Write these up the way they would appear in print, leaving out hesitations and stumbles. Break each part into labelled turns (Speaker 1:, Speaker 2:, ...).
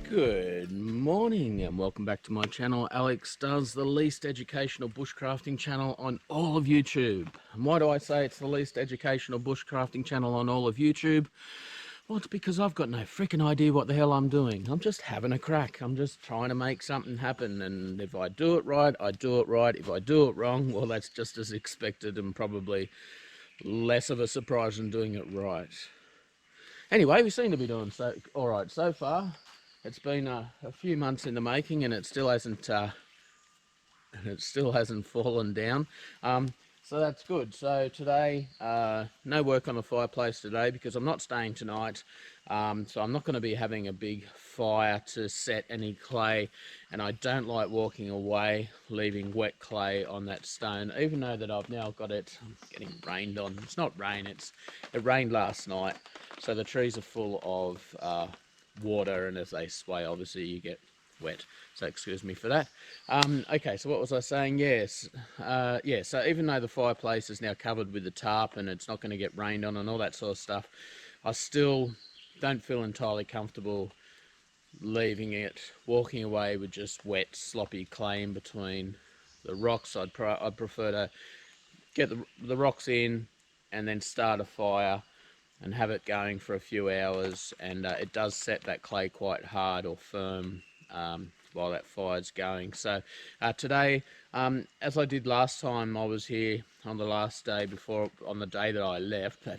Speaker 1: Good morning and welcome back to my channel. Alex does the least educational bushcrafting channel on all of YouTube. And why do I say it's the least educational bushcrafting channel on all of YouTube? Well, it's because I've got no freaking idea what the hell I'm doing. I'm just having a crack. I'm just trying to make something happen, and if I do it right, I do it right. If I do it wrong, well, that's just as expected and probably less of a surprise than doing it right. Anyway, we seem to be doing all right so far. It's been a few months in the making, and it still hasn't fallen down. So that's good. So today, no work on the fireplace today because I'm not staying tonight. So I'm not going to be having a big fire to set any clay, and I don't like walking away leaving wet clay on that stone, even though that I've now got it getting rained on. It's not rain, it rained last night, so the trees are full of water, and as they sway, obviously you get wet, so excuse me for that. Okay, so what was I saying? Yes, so even though the fireplace is now covered with the tarp and it's not going to get rained on and all that sort of stuff, I still don't feel entirely comfortable leaving it, walking away with just wet, sloppy clay in between the rocks. I'd prefer to get the rocks in and then start a fire and have it going for a few hours, and it does set that clay quite hard or firm while that fire's going. So today, as I did last time I was here on the last day on the day that I left,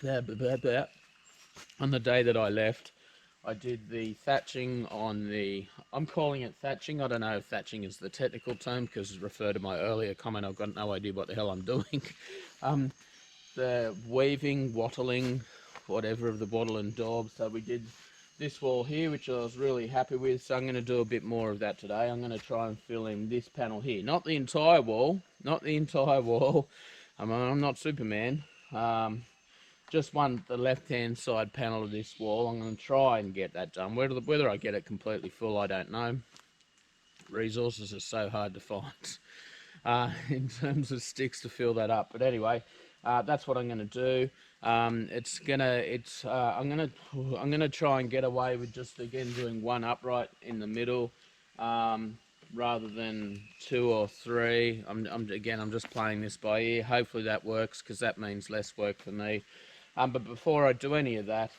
Speaker 1: I did the thatching on the, I'm calling it thatching, I don't know if thatching is the technical term because refer to my earlier comment, I've got no idea what the hell I'm doing. The weaving, wattling, whatever of the wattle and daub. So we did this wall here, which I was really happy with, so I'm going to do a bit more of that today. I'm going to try and fill in this panel here, not the entire wall, I'm not Superman. Just the left hand side panel of this wall. I'm going to try and get that done. Whether I get it completely full, I don't know. Resources are so hard to find in terms of sticks to fill that up, but anyway, that's what I'm going to do. I'm gonna try and get away with just again doing one upright in the middle, rather than two or three. I'm just playing this by ear. Hopefully that works, because that means less work for me. But before I do any of that,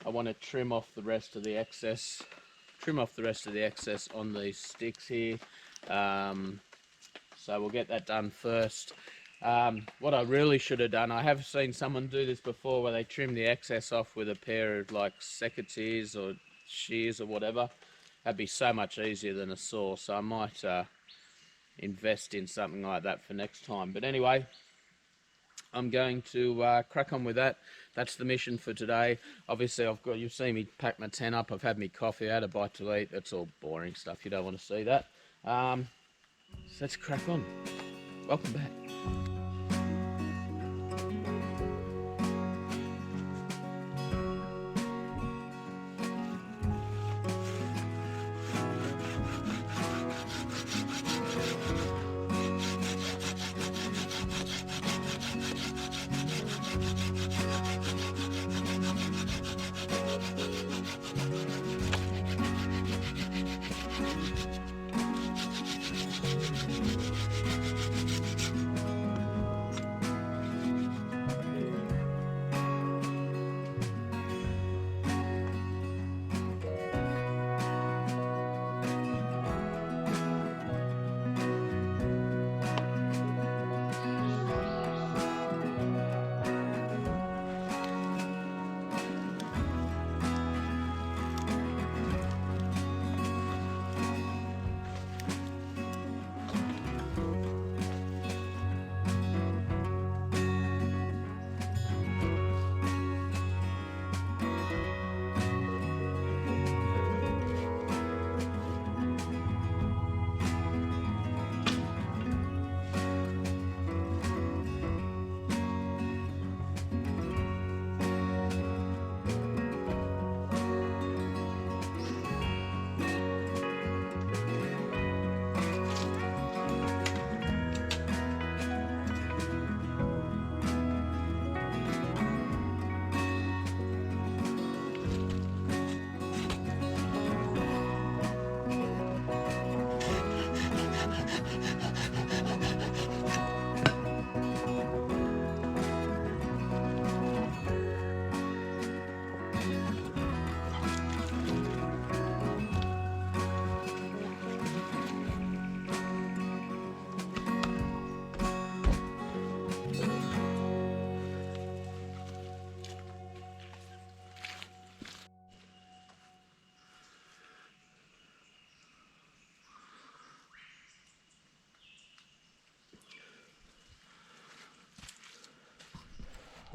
Speaker 1: I want to trim off the rest of the excess on these sticks here. So we'll get that done first. What I really should have done, I have seen someone do this before where they trim the excess off with a pair of like secateurs or shears or whatever. That'd be so much easier than a saw, so I might invest in something like that for next time. But anyway, I'm going to crack on with that. That's the mission for today. Obviously you've seen me pack my tent up, I've had my coffee, I had a bite to eat. That's all boring stuff, you don't want to see that. So let's crack on. Welcome back.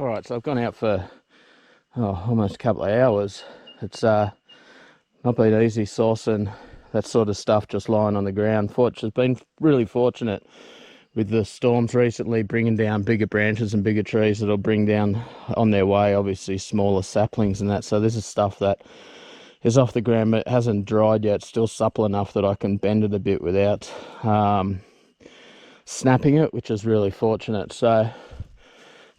Speaker 1: Alright, so I've gone out for almost a couple of hours. It's not been easy sourcing that sort of stuff just lying on the ground. It's been really fortunate with the storms recently, bringing down bigger branches and bigger trees that'll bring down on their way, obviously, smaller saplings and that. So this is stuff that is off the ground but hasn't dried yet, still supple enough that I can bend it a bit without snapping it, which is really fortunate. So,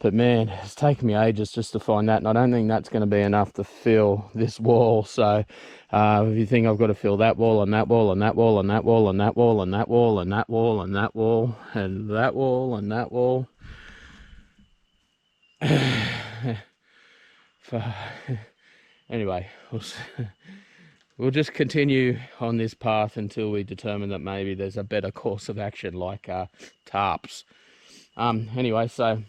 Speaker 1: but man, it's taken me ages just to find that, and I don't think that's going to be enough to fill this wall. So if you think I've got to fill that wall and that wall and that wall and that wall and that wall and that wall and that wall and that wall and that wall and that wall, anyway, we'll just continue on this path until we determine that maybe there's a better course of action, like tarps. Anyway, so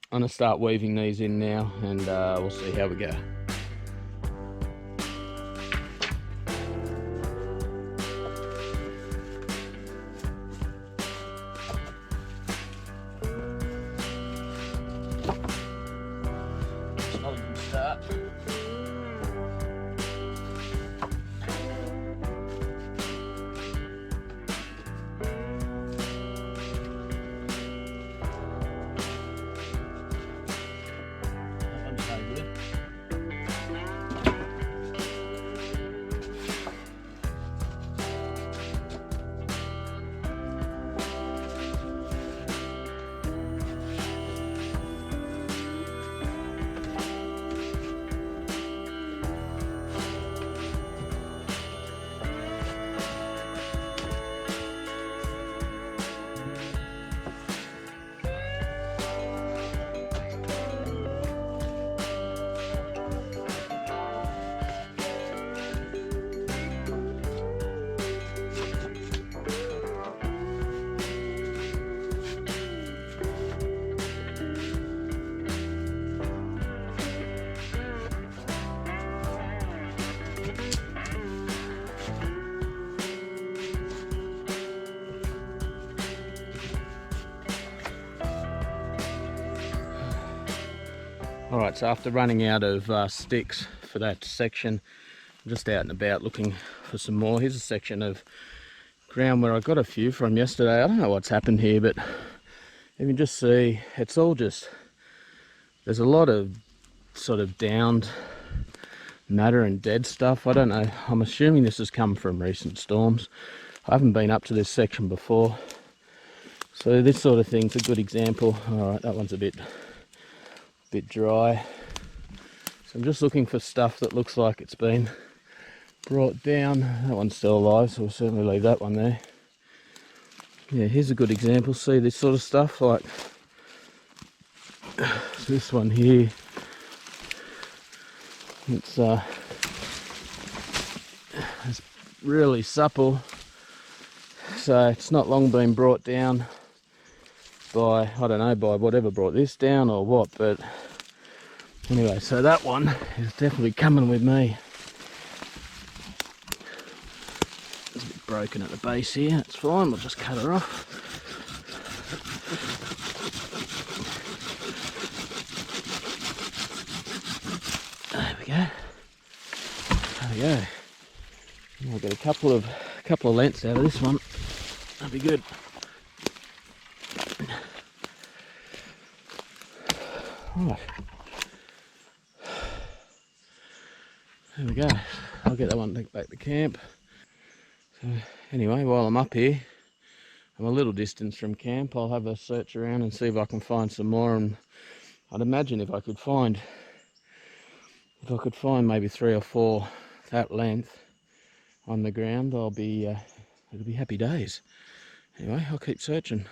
Speaker 1: I'm going to start weaving these in now, and we'll see how we go. It's not a good start. Alright, so after running out of sticks for that section, I'm just out and about looking for some more. Here's a section of ground where I got a few from yesterday. I don't know what's happened here, but you can just see it's all just, there's a lot of sort of downed matter and dead stuff. I don't know, I'm assuming this has come from recent storms. I haven't been up to this section before, so this sort of thing's a good example. Alright, that one's a bit dry, so I'm just looking for stuff that looks like it's been brought down. That one's still alive, so we'll certainly leave that one there. Yeah, here's a good example. See this sort of stuff, like this one here. It's really supple, so it's not long been brought down by, I don't know, by whatever brought this down or what, but anyway, so that one is definitely coming with me. It's a bit broken at the base here, it's fine, we'll just cut her off. There we go. There we go. I'll get a couple of lengths out of this one. That'll be good. Right. There we go. I'll get that one back to camp. So anyway, while I'm up here, I'm a little distance from camp. I'll have a search around and see if I can find some more. And I'd imagine if I could find maybe 3 or 4 that length on the ground, it'll be happy days. Anyway, I'll keep searching.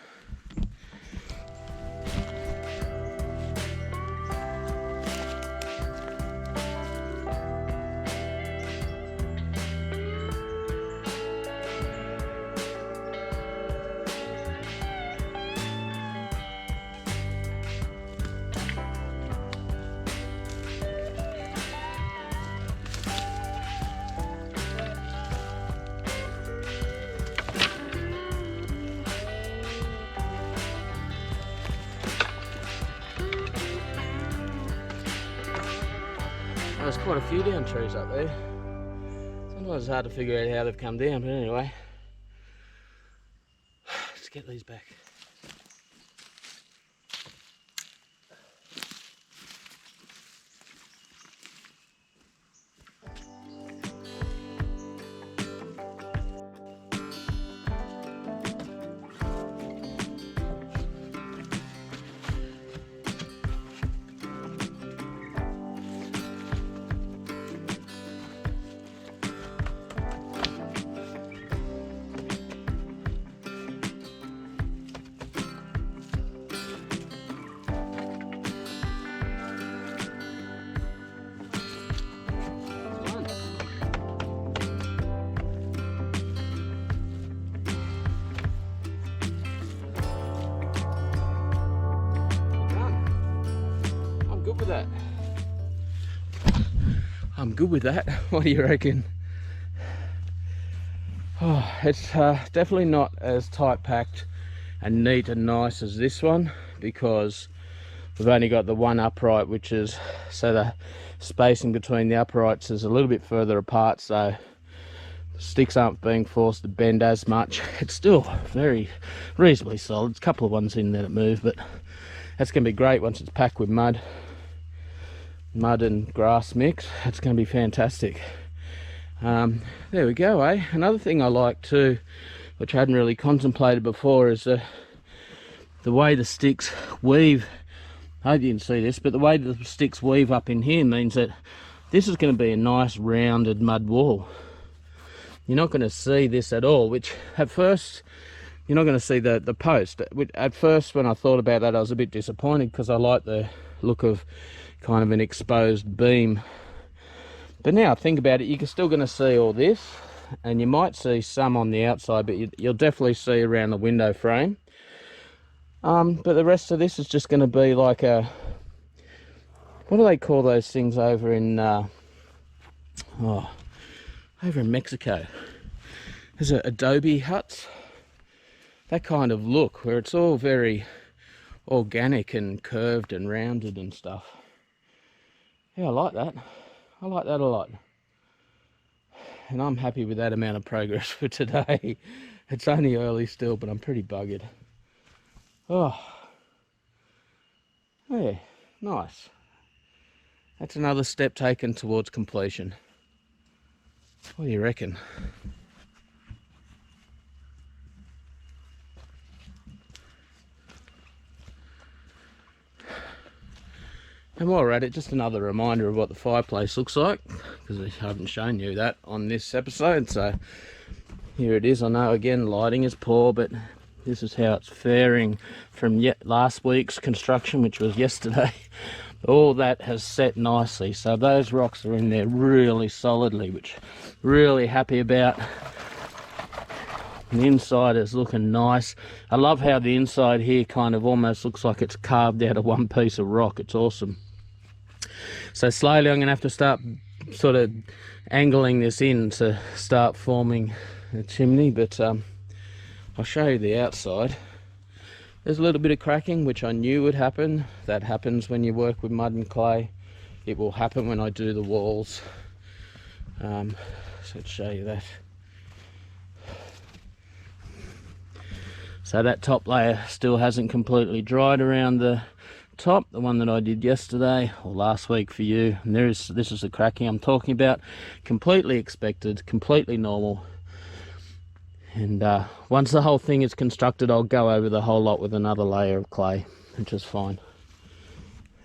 Speaker 1: There's quite a few down trees up there. Sometimes it's hard to figure out how they've come down, but anyway. Let's get these back. With that. I'm good with that. What do you reckon? Oh, it's definitely not as tight packed and neat and nice as this one, because we've only got the one upright, which is, so the spacing between the uprights is a little bit further apart, so the sticks aren't being forced to bend as much. It's still very reasonably solid. There's a couple of ones in there that move, but that's going to be great once it's packed with mud and grass mix. It's going to be fantastic. There we go, eh? Another thing I like too, which I hadn't really contemplated before, is the way the sticks weave. I hope you can see this, but the way the sticks weave up in here means that this is going to be a nice rounded mud wall. You're not going to see this at all, which at first you're not going to see the post. At first, when I thought about that, I was a bit disappointed, because I like the look of kind of an exposed beam. But now I think about it, you're still going to see all this, and you might see some on the outside, but you'll definitely see around the window frame. But the rest of this is just going to be like a, what do they call those things over in over in Mexico? Is it adobe huts? That kind of look, where it's all very organic and curved and rounded and stuff. Yeah, I like that. I like that a lot. And I'm happy with that amount of progress for today. It's only early still, but I'm pretty buggered. Oh, yeah, nice. That's another step taken towards completion. What do you reckon? And while we're at it, just another reminder of what the fireplace looks like, because I haven't shown you that on this episode. So here it is. I know, again, lighting is poor, but this is how it's faring from last week's construction, which was yesterday. All that has set nicely, so those rocks are in there really solidly, which really happy about. The inside is looking nice. I love how the inside here kind of almost looks like it's carved out of one piece of rock. It's awesome. So slowly I'm going to have to start sort of angling this in to start forming a chimney, but I'll show you the outside. There's a little bit of cracking, which I knew would happen. That happens when you work with mud and clay. It will happen when I do the walls. So let's show you that. So that top layer still hasn't completely dried around the top, the one that I did yesterday or last week for you. And this is the cracking I'm talking about. Completely expected, completely normal. And once the whole thing is constructed, I'll go over the whole lot with another layer of clay, which is fine.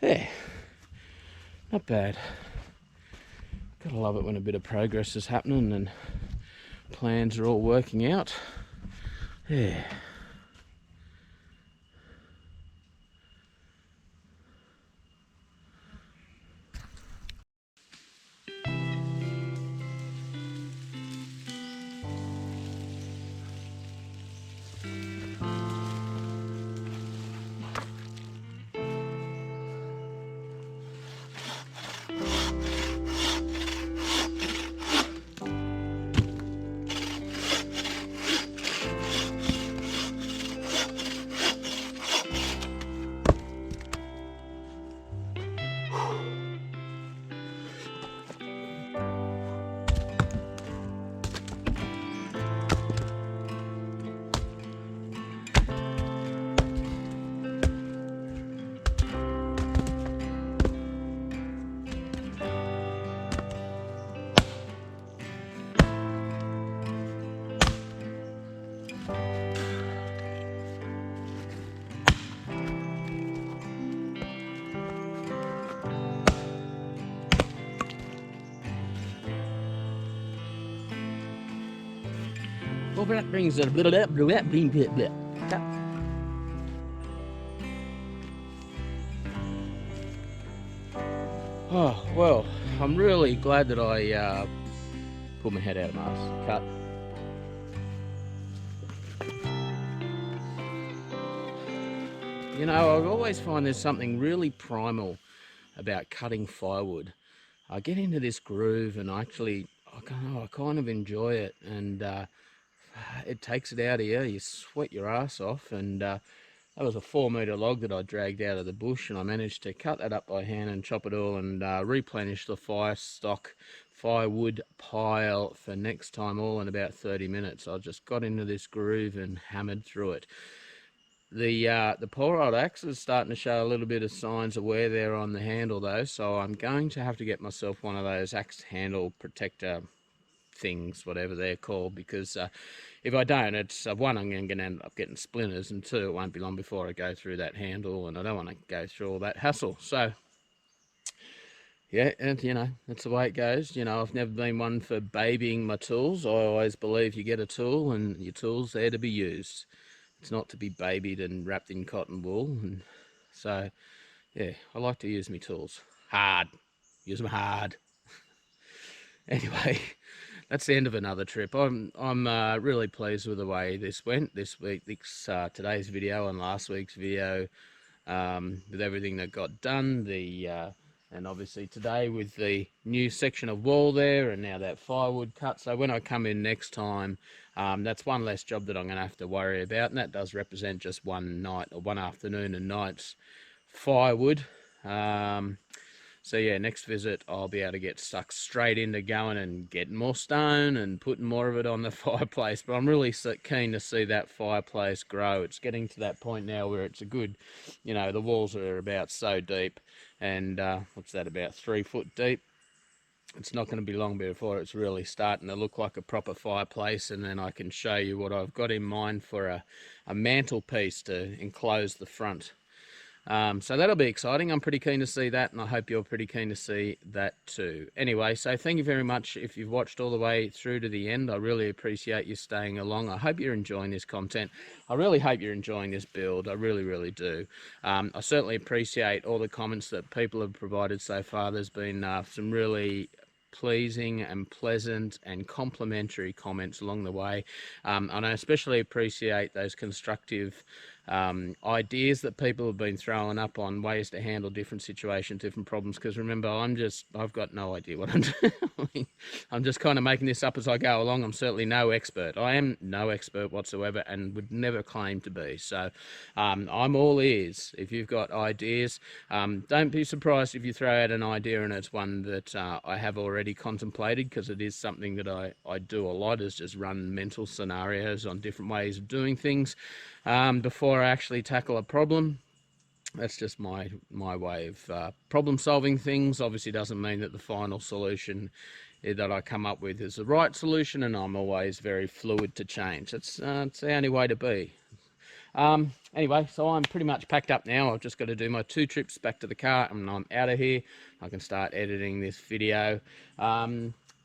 Speaker 1: Yeah, not bad. Gotta love it when a bit of progress is happening and plans are all working out. Yeah. Well, that brings it a bit of that. Oh, well, I'm really glad that I pulled my head out of my ass. Cut. You know, I always find there's something really primal about cutting firewood. I get into this groove and I kind of enjoy it, and it takes it out of you. You sweat your ass off, and that was a 4 metre log that I dragged out of the bush, and I managed to cut that up by hand and chop it all and replenish the firewood pile for next time, all in about 30 minutes. I just got into this groove and hammered through it. The poor old axe is starting to show a little bit of signs of wear there on the handle though, so I'm going to have to get myself one of those axe handle protector things, whatever they're called, because if I don't, it's one, I'm going to end up getting splinters, and two, it won't be long before I go through that handle, and I don't want to go through all that hassle. So yeah, and you know, that's the way it goes. You know, I've never been one for babying my tools. I always believe you get a tool and your tool's there to be used. It's not to be babied and wrapped in cotton wool. And so yeah, I like to use my tools hard. Use them hard. Anyway, that's the end of another trip. I'm really pleased with the way this went this week. Today's video and last week's video, with everything that got done. And obviously today with the new section of wall there, and now that firewood cut. So when I come in next time, that's one less job that I'm going to have to worry about, and that does represent just one night or one afternoon and night's firewood. So yeah, next visit I'll be able to get stuck straight into going and getting more stone and putting more of it on the fireplace. But I'm really keen to see that fireplace grow. It's getting to that point now where it's a good, you know, the walls are about so deep, and what's that, about 3 foot deep. It's not going to be long before it's really starting to look like a proper fireplace, and then I can show you what I've got in mind for a mantelpiece to enclose the front. So that'll be exciting. I'm pretty keen to see that, and I hope you're pretty keen to see that too. Anyway, so thank you very much if you've watched all the way through to the end. I really appreciate you staying along. I hope you're enjoying this content. I really hope you're enjoying this build. I really, really do. I certainly appreciate all the comments that people have provided so far. There's been some really pleasing and pleasant and complimentary comments along the way, and I especially appreciate those constructive ideas that people have been throwing up on ways to handle different situations, different problems, because remember, I've got no idea what I'm doing. I'm just kind of making this up as I go along. I'm certainly no expert. I am no expert whatsoever and would never claim to be. So I'm all ears if you've got ideas. Don't be surprised if you throw out an idea and it's one that I have already contemplated, because it is something that I do a lot, is just run mental scenarios on different ways of doing things before I actually tackle a problem. That's just my way of problem solving things. Obviously doesn't mean that the final solution that I come up with is the right solution, and I'm always very fluid to change. It's the only way to be. Anyway, so I'm pretty much packed up now. I've just got to do my 2 trips back to the car, and I'm out of here. I can start editing this video.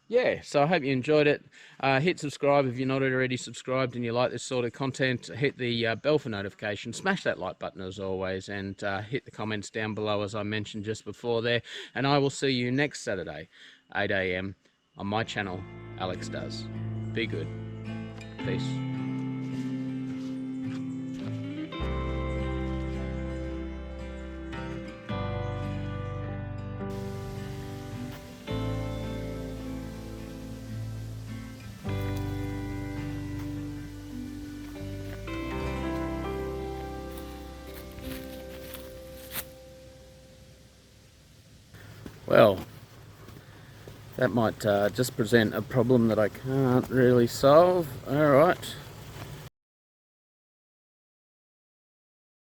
Speaker 1: Yeah, so I hope you enjoyed it. Hit subscribe if you're not already subscribed and you like this sort of content. Hit the bell for notifications. Smash that like button as always, and hit the comments down below as I mentioned just before there. And I will see you next Saturday, 8 AM on my channel, Alex Does. Be good. Peace. Well, that might just present a problem that I can't really solve. All right.